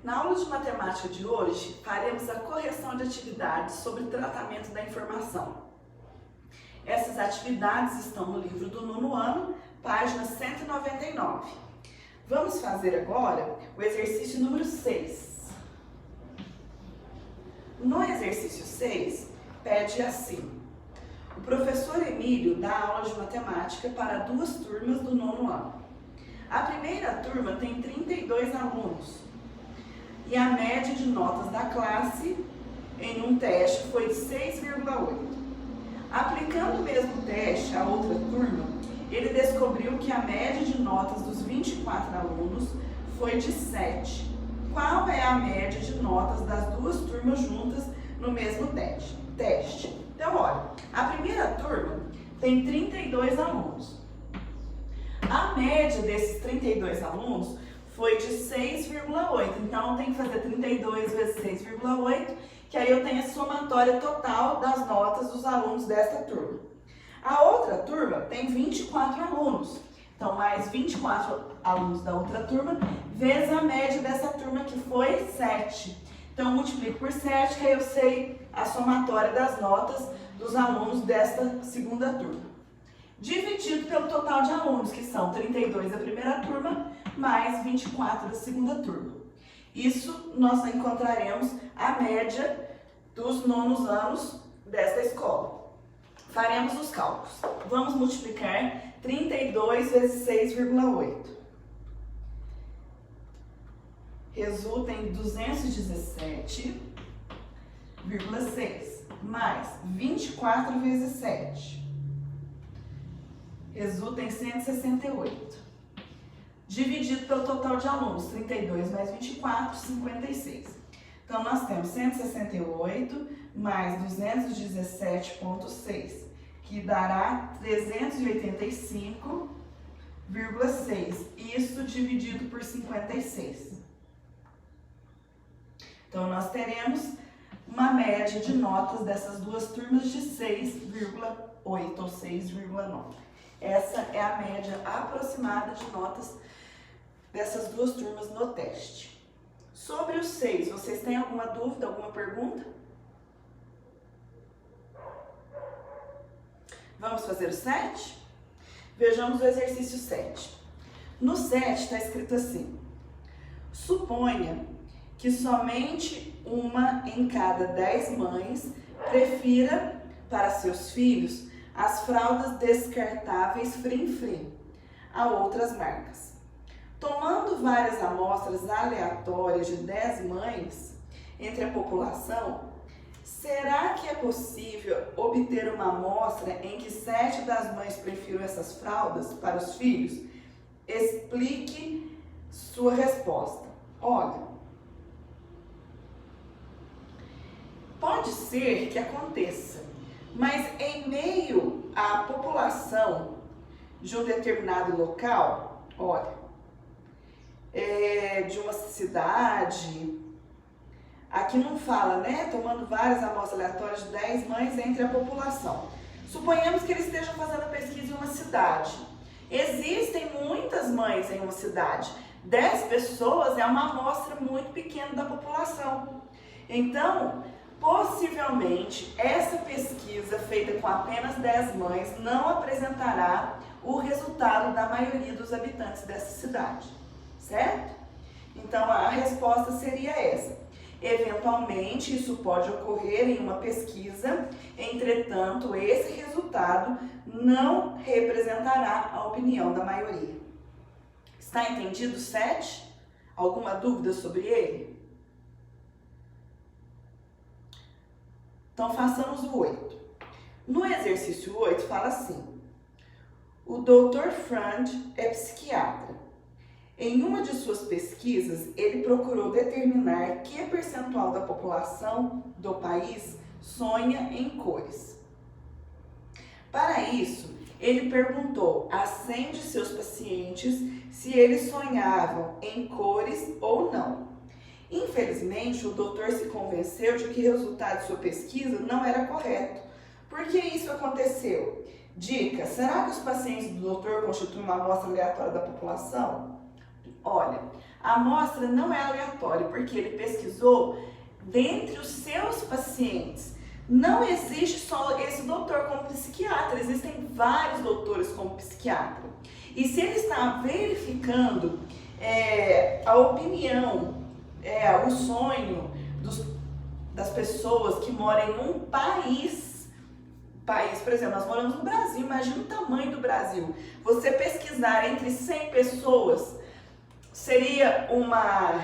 Na aula de matemática de hoje, faremos a correção de atividades sobre tratamento da informação. Essas atividades estão no livro do nono ano, página 199. Vamos fazer agora o exercício número 6. No exercício 6, pede assim: o professor Emílio dá aula de matemática para 2 turmas do nono ano. A primeira turma tem 32 alunos e a média de notas da classe em um teste foi de 6,8. Aplicando o mesmo teste à outra turma, ele descobriu que a média de notas dos 24 alunos foi de 7. Qual é a média de notas das 2 turmas juntas no mesmo teste? Então, olha, a primeira turma tem 32 alunos. A média desses 32 alunos foi de 6,8. Então, tem que fazer 32 vezes 6,8, que aí eu tenho a somatória total das notas dos alunos desta turma. A outra turma tem 24 alunos. Então, mais 24 alunos da outra turma, vezes a média dessa turma, que foi 7. Então, multiplico por 7, que aí eu sei a somatória das notas dos alunos desta segunda turma. Dividido pelo total de alunos, que são 32 da primeira turma, mais 24 da segunda turma. Isso nós encontraremos a média dos nonos anos desta escola. Faremos os cálculos. Vamos multiplicar 32 vezes 6,8. Resulta em 217,6 mais 24 vezes 7. Resulta em 168. Dividido pelo total de alunos, 32 mais 24, 56. Então, nós temos 168 mais 217,6, que dará 385,6. Isso dividido por 56. Então, nós teremos uma média de notas dessas 2 turmas de 6,8 ou 6,9. Essa é a média aproximada de notas dessas 2 turmas no teste. Sobre o 6, vocês têm alguma dúvida, alguma pergunta? Vamos fazer o 7? Vejamos o exercício 7. No 7 está escrito assim: suponha que somente uma em cada 10 mães prefira para seus filhos as fraldas descartáveis Frim a outras marcas. Tomando várias amostras aleatórias de 10 mães entre a população, será que é possível obter uma amostra em que 7 das mães prefiram essas fraldas para os filhos? Explique sua resposta. Olha, pode ser que aconteça, mas em meio à população de um determinado local, olha, de uma cidade, aqui não fala, né? Tomando várias amostras aleatórias de 10 mães entre a população. Suponhamos que eles estejam fazendo a pesquisa em uma cidade. Existem muitas mães em uma cidade. 10 pessoas é uma amostra muito pequena da população. Então, possivelmente, essa pesquisa feita com apenas 10 mães não apresentará o resultado da maioria dos habitantes dessa cidade, certo? Então, a resposta seria essa. Eventualmente, isso pode ocorrer em uma pesquisa, entretanto, esse resultado não representará a opinião da maioria. Está entendido o 7? Alguma dúvida sobre ele? Então, façamos o 8. No exercício 8, fala assim: o Dr. Frand é psiquiatra. Em uma de suas pesquisas, ele procurou determinar que percentual da população do país sonha em cores. Para isso, ele perguntou a 100 de seus pacientes se eles sonhavam em cores ou não. Infelizmente, o doutor se convenceu de que o resultado de sua pesquisa não era correto. Por que isso aconteceu? Dica: será que os pacientes do doutor constituem uma amostra aleatória da população? Olha, A amostra não é aleatória, porque ele pesquisou dentre os seus pacientes. Não existe só esse doutor como psiquiatra, existem vários doutores como psiquiatra. E se ele está verificando a opinião, o sonho das pessoas que moram em um país, por exemplo, nós moramos no Brasil, imagina o tamanho do Brasil. Você pesquisar entre 100 pessoas, seria uma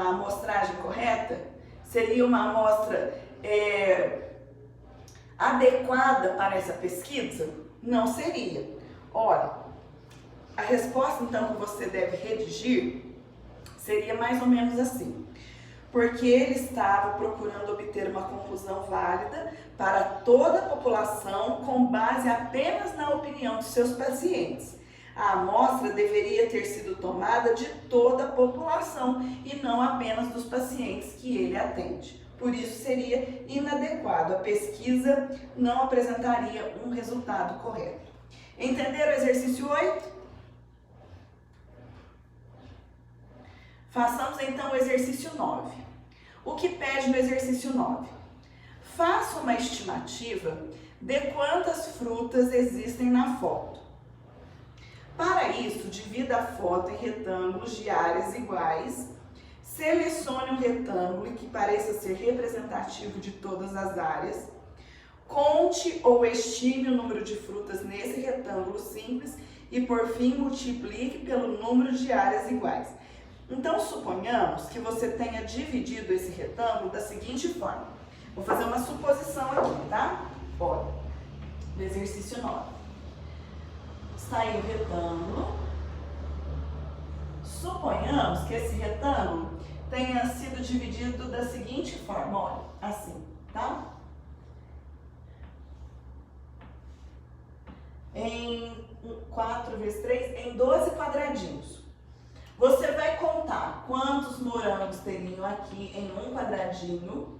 amostragem correta? Seria uma amostra adequada para essa pesquisa? Não seria. Olha, a resposta então que você deve redigir seria mais ou menos assim: porque ele estava procurando obter uma conclusão válida para toda a população com base apenas na opinião de seus pacientes. A amostra deveria ter sido tomada de toda a população e não apenas dos pacientes que ele atende. Por isso seria inadequado. A pesquisa não apresentaria um resultado correto. Entenderam o exercício 8? Façamos então o exercício 9. O que pede no exercício 9? Faça uma estimativa de quantas frutas existem na foto. Para isso, divida a foto em retângulos de áreas iguais. Selecione um retângulo que pareça ser representativo de todas as áreas. Conte ou estime o número de frutas nesse retângulo simples e, por fim, multiplique pelo número de áreas iguais. Então, suponhamos que você tenha dividido esse retângulo da seguinte forma. Vou fazer uma suposição aqui, tá? Olha, no exercício 9. Está aí o retângulo. Suponhamos que esse retângulo tenha sido dividido da seguinte forma, olha, assim, tá? Em 4 vezes 3, em 12 quadradinhos. Você vai contar quantos morangos teriam aqui em um quadradinho.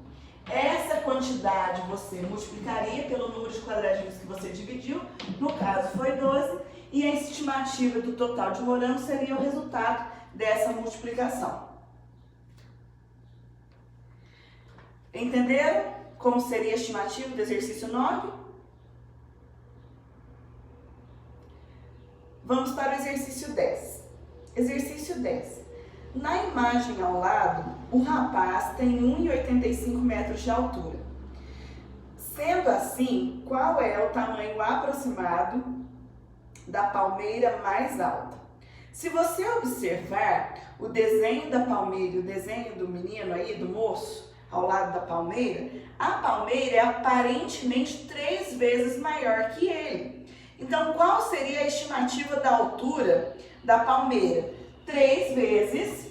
Essa quantidade você multiplicaria pelo número de quadradinhos que você dividiu, no caso foi 12, e a estimativa do total de morangos seria o resultado dessa multiplicação. Entenderam como seria a estimativa do exercício 9? Vamos para o exercício 10. Exercício 10. Na imagem ao lado, o rapaz tem 1,85 metros de altura. Sendo assim, qual é o tamanho aproximado da palmeira mais alta? Se você observar o desenho da palmeira e o desenho do menino aí, do moço, ao lado da palmeira, a palmeira é aparentemente 3 vezes maior que ele. Então, qual seria a estimativa da altura da palmeira? 3 vezes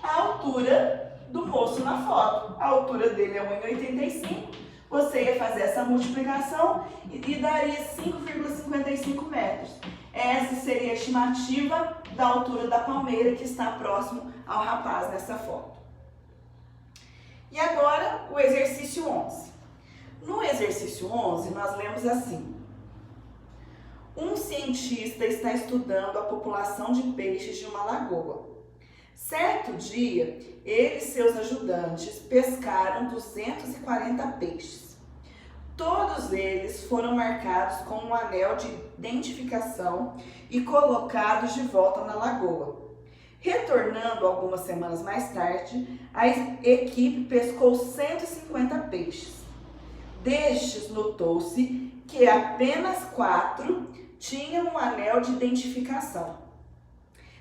a altura do moço na foto. A altura dele é 1,85. Você ia fazer essa multiplicação e daria 5,55 metros. Essa seria a estimativa da altura da palmeira que está próximo ao rapaz nessa foto. E agora o exercício 11. No exercício 11, nós lemos assim: um cientista está estudando a população de peixes de uma lagoa. Certo dia, ele e seus ajudantes pescaram 240 peixes. Todos eles foram marcados com um anel de identificação e colocados de volta na lagoa. Retornando algumas semanas mais tarde, a equipe pescou 150 peixes. Destes, notou-se que apenas 4 tinham um anel de identificação.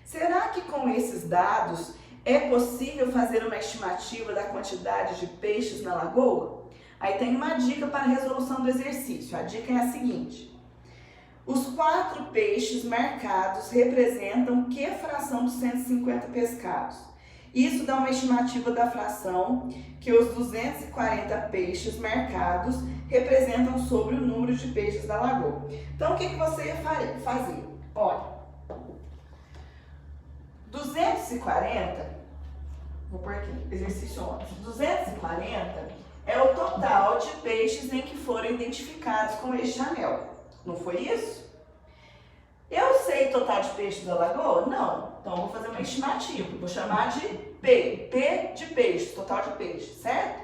Será que com esses dados é possível fazer uma estimativa da quantidade de peixes na lagoa? Aí tem uma dica para a resolução do exercício. A dica é a seguinte: os 4 peixes marcados representam que fração dos 150 pescados? Isso dá uma estimativa da fração que os 240 peixes marcados representam sobre o número de peixes da lagoa. Então, o que você ia fazer? Olha, 240, vou pôr aqui, exercício 11. 240 é o total de peixes em que foram identificados com este anel. Não foi isso? Eu sei total de peixes da lagoa? Não. Então, eu vou fazer uma estimativa. Vou chamar de P. P de peixe, total de peixes, certo?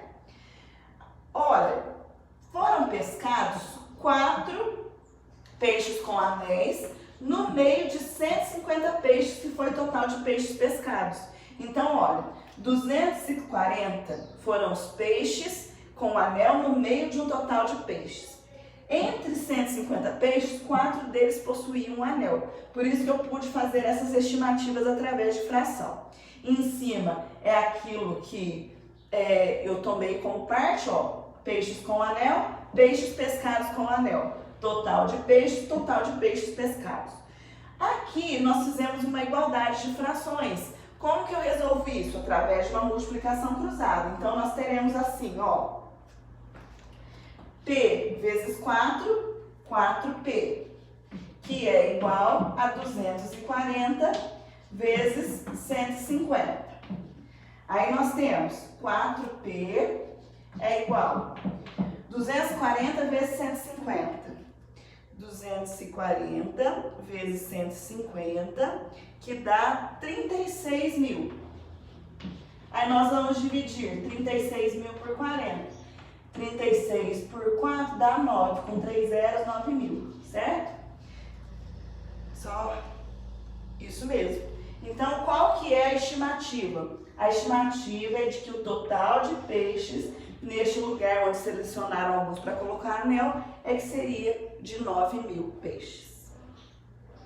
Olha, foram pescados 4 peixes com anéis no meio de 150 peixes, que foi o total de peixes pescados. Então, olha, 240 foram os peixes com anel no meio de um total de peixes. Entre 150 peixes, 4 deles possuíam um anel. Por isso que eu pude fazer essas estimativas através de fração. Em cima é aquilo que eu tomei como parte, ó, peixes com anel, peixes pescados com anel. Total de peixes pescados. Aqui nós fizemos uma igualdade de frações. Como que eu resolvi isso? Através de uma multiplicação cruzada. Então, nós teremos assim, ó. P vezes 4, 4P, que é igual a 240 vezes 150. Aí nós temos 4P é igual a 240 vezes 150. 240 vezes 150, que dá 36 mil. Aí nós vamos dividir 36 mil por 40. 36 por 4 dá 9, com 3 zeros, 9 mil, certo? Só isso mesmo. Então, qual que é a estimativa? A estimativa é de que o total de peixes, neste lugar onde selecionaram alguns para colocar anel, é que seria de 9 mil peixes.